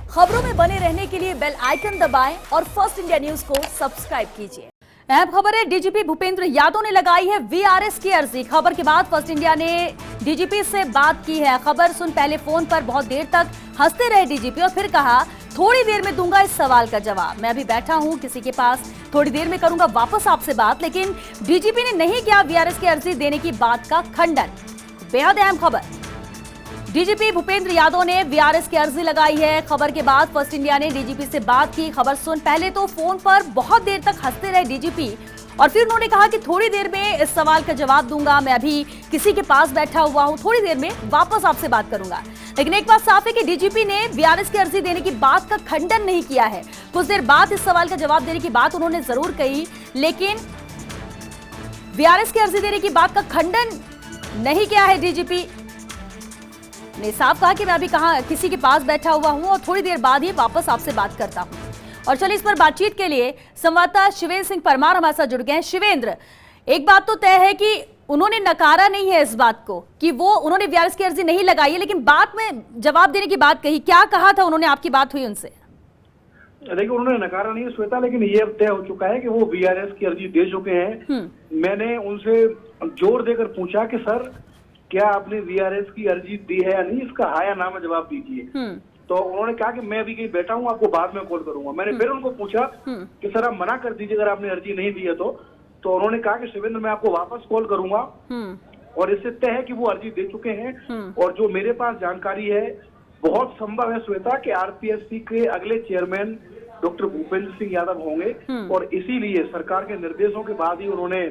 खबरों में बने रहने के लिए बेल आइकन दबाएं और फर्स्ट इंडिया न्यूज को सब्सक्राइब कीजिए। अहम खबर है, डीजीपी भूपेंद्र यादव ने लगाई है वीआरएस की अर्जी। खबर के बाद फर्स्ट इंडिया ने डीजीपी से बात की है। खबर सुन पहले फोन पर बहुत देर तक हंसते रहे डीजीपी और फिर कहा थोड़ी देर में दूंगा इस सवाल का जवाब। मैं अभी बैठा हूं किसी के पास, थोड़ी देर में करूंगा वापस आपसे बात। लेकिन डीजीपी ने नहीं किया वीआरएस की अर्जी देने की बात का खंडन। बेहद अहम खबर, डीजीपी भूपेंद्र यादव ने वीआरएस की अर्जी लगाई है। खबर के बाद फर्स्ट इंडिया ने डीजीपी से बात की। खबर सुन पहले तो फोन पर बहुत देर तक हंसते रहे डीजीपी और फिर उन्होंने कहा कि थोड़ी देर में इस सवाल का जवाब दूंगा। मैं अभी किसी के पास बैठा हुआ हूं, थोड़ी देर में वापस आपसे बात करूंगा। लेकिन एक बात साफ है कि डीजीपी ने वीआरएस की अर्जी देने की बात का खंडन नहीं किया है। कुछ देर बाद इस सवाल का जवाब देने की बात उन्होंने जरूर कही, लेकिन वीआरएस की अर्जी देने की बात का खंडन नहीं किया है। डीजीपी ने साफ कहा कि मैं अभी किसी के पास बैठा हुआ हूं और थोड़ी देर बाद ही वापस आपसे बात करता हूं। और चलिए इस पर बातचीत के लिए संवाददाता शिवेंद्र सिंह परमार हमारे साथ जुड़ गए हैं। शिवेंद्र, एक बात तो तय है कि उन्होंने नकारा नहीं है इस बात को कि उन्होंने वीआरएस की अर्जी नहीं लगाई है, लेकिन बाद में जवाब देने की बात कही। क्या कहा था उन्होंने? आपकी बात हुई उनसे? देखिए, उन्होंने नकारा नहीं है श्वेता, लेकिन ये तय हो चुका है कि वो वीआरएस की अर्जी दे चुके हैं। मैंने उनसे जोर देकर पूछा कि सर क्या आपने वीआरएस की अर्जी दी है या नहीं, इसका हाँ या ना में जवाब दीजिए। तो उन्होंने कहा कि मैं अभी कहीं बैठा हूँ, आपको बाद में कॉल करूंगा। मैंने फिर उनको पूछा कि सर आप मना कर दीजिए अगर आपने अर्जी नहीं दी है तो उन्होंने कहा कि शिवेंद्र मैं आपको वापस कॉल करूंगा। और इससे तय है कि वो अर्जी दे चुके हैं। और जो मेरे पास जानकारी है, बहुत संभव है श्वेता कि आरपीएससी के अगले चेयरमैन डॉक्टर भूपेंद्र सिंह यादव होंगे और इसीलिए सरकार के निर्देशों के बाद ही उन्होंने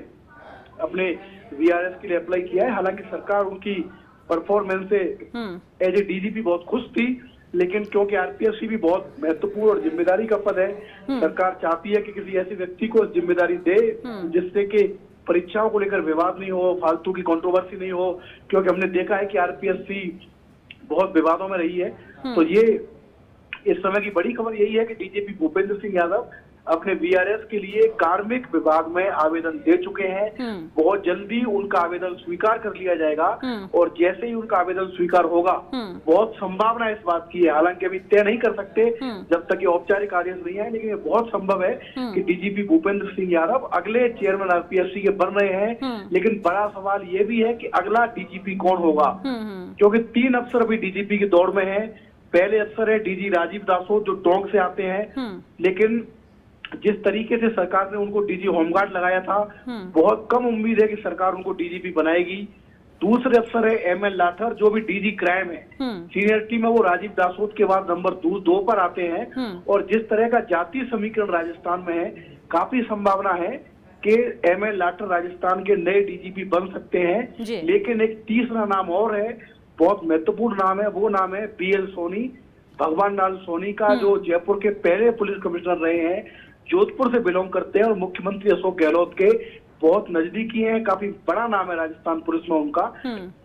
अपने वीआरएस के लिए अप्लाई किया है। हालांकि सरकार उनकी परफॉर्मेंस से एज ए डीजीपी बहुत खुश थी, लेकिन क्योंकि आरपीएससी भी बहुत महत्वपूर्ण और जिम्मेदारी का पद है, सरकार चाहती है कि किसी ऐसे व्यक्ति को जिम्मेदारी दे जिससे कि परीक्षाओं को लेकर विवाद नहीं हो, फालतू की कंट्रोवर्सी नहीं हो। क्योंकि हमने देखा है कि आरपीएससी बहुत विवादों में रही है। तो ये इस समय की बड़ी खबर यही है कि डीजीपी भूपेंद्र सिंह यादव अपने वीआरएस के लिए कार्मिक विभाग में आवेदन दे चुके हैं। बहुत जल्दी उनका आवेदन स्वीकार कर लिया जाएगा और जैसे ही उनका आवेदन स्वीकार होगा, बहुत संभावना इस बात की है, हालांकि अभी तय नहीं कर सकते जब तक ये औपचारिक आदेश नहीं आए, लेकिन ये बहुत संभव है कि डीजीपी भूपेंद्र सिंह यादव अगले चेयरमैन आरपीएससी के बन रहे हैं। लेकिन बड़ा सवाल ये भी है कि अगला डीजीपी कौन होगा, क्योंकि 3 अफसर अभी डीजीपी की दौड़ में है। पहले अफसर है डीजी राजीव दासोद जो टोंक से आते हैं, लेकिन जिस तरीके से सरकार ने उनको डीजी होमगार्ड लगाया था, बहुत कम उम्मीद है कि सरकार उनको डीजीपी बनाएगी। दूसरे अफसर है एमएल लाठर जो भी डीजी क्राइम है, सीनियरिटी में वो राजीव दासोद के बाद नंबर 2 पर आते हैं। और जिस तरह का जातीय समीकरण राजस्थान में है, काफी संभावना है कि एमएल लाठर राजस्थान के नए डीजीपी बन सकते हैं। लेकिन एक तीसरा नाम और है, बहुत महत्वपूर्ण नाम है, वो नाम है बीएल सोनी, भगवान लाल सोनी का, जो जयपुर के पहले पुलिस कमिश्नर रहे हैं, जोधपुर से बिलोंग करते हैं और मुख्यमंत्री अशोक गहलोत के बहुत नजदीकी हैं। काफी बड़ा नाम है राजस्थान पुलिस में उनका।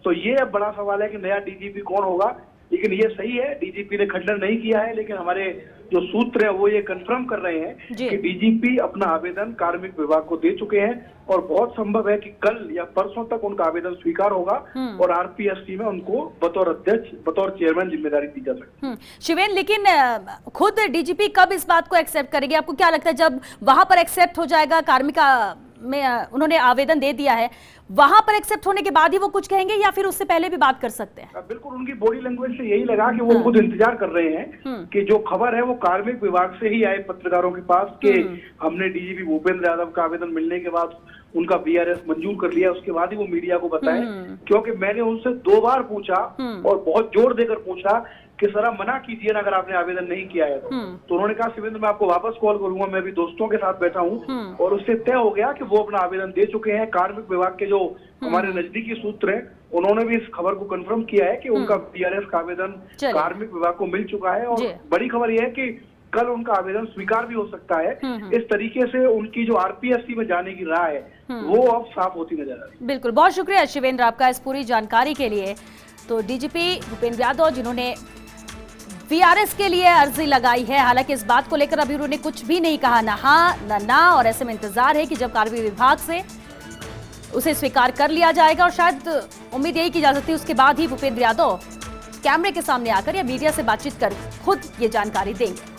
तो ये अब बड़ा सवाल है कि नया डीजीपी कौन होगा। लेकिन ये सही है, डीजीपी ने खंडन नहीं किया है, लेकिन हमारे जो सूत्र है वो ये कंफर्म कर रहे हैं कि डीजीपी अपना आवेदन कार्मिक विभाग को दे चुके हैं और बहुत संभव है कि कल या परसों तक उनका आवेदन स्वीकार होगा और आरपीएससी में उनको बतौर अध्यक्ष, बतौर चेयरमैन जिम्मेदारी दी जा सकती है। शिवेंद्र, लेकिन खुद डीजीपी कब इस बात को एक्सेप्ट करेगी? आपको क्या लगता है जब वहां पर एक्सेप्ट हो जाएगा, कार्मिका में उन्होंने आवेदन दे दिया है, वहां पर एक्सेप्ट होने के बाद ही वो कुछ कहेंगे या फिर उससे पहले भी बात कर सकते हैं? बिल्कुल, उनकी बॉडी लैंग्वेज से यही लगा कि वो खुद इंतजार कर रहे हैं कि जो खबर है वो कार्मिक विभाग से ही आए पत्रकारों के पास कि हमने डीजीपी भूपेंद्र यादव का आवेदन मिलने के बाद उनका वीआरएस मंजूर कर लिया, उसके बाद ही वो मीडिया को बताएं। क्योंकि मैंने उनसे 2 बार पूछा और बहुत जोर देकर पूछा कि सर आप मना कीजिए ना अगर आपने आवेदन नहीं किया है तो उन्होंने कहा शिवेंद्र मैं आपको वापस कॉल करूंगा, मैं भी दोस्तों के साथ बैठा हूं। और उससे तय हो गया कि वो अपना आवेदन दे चुके हैं। कार्मिक विभाग के जो हमारे नजदीकी सूत्र हैं उन्होंने भी इस खबर को कंफर्म किया है कि उनका वीआरएस का आवेदन कार्मिक विभाग को मिल चुका है। और बड़ी खबर यह है कि कल उनका आवेदन स्वीकार भी हो सकता है। इस तरीके से उनकी जो आरपीएससी में जाने की राह है वो अब साफ होती नजर आ रही है। बिल्कुल, बहुत शुक्रिया शिवेंद्र आपका इस पूरी जानकारी के लिए। तो डीजीपी भूपेंद्र यादव जिन्होंने वीआरएस के लिए अर्जी लगाई है, हालांकि इस बात को लेकर अभी उन्होंने कुछ भी नहीं कहा, ना हाँ ना, और ऐसे में इंतजार है कि जब कार्मिक विभाग से उसे स्वीकार कर लिया जाएगा और शायद उम्मीद यही की जा सकती है उसके बाद ही भूपेंद्र यादव कैमरे के सामने आकर या मीडिया से बातचीत कर खुद ये जानकारी देंगे।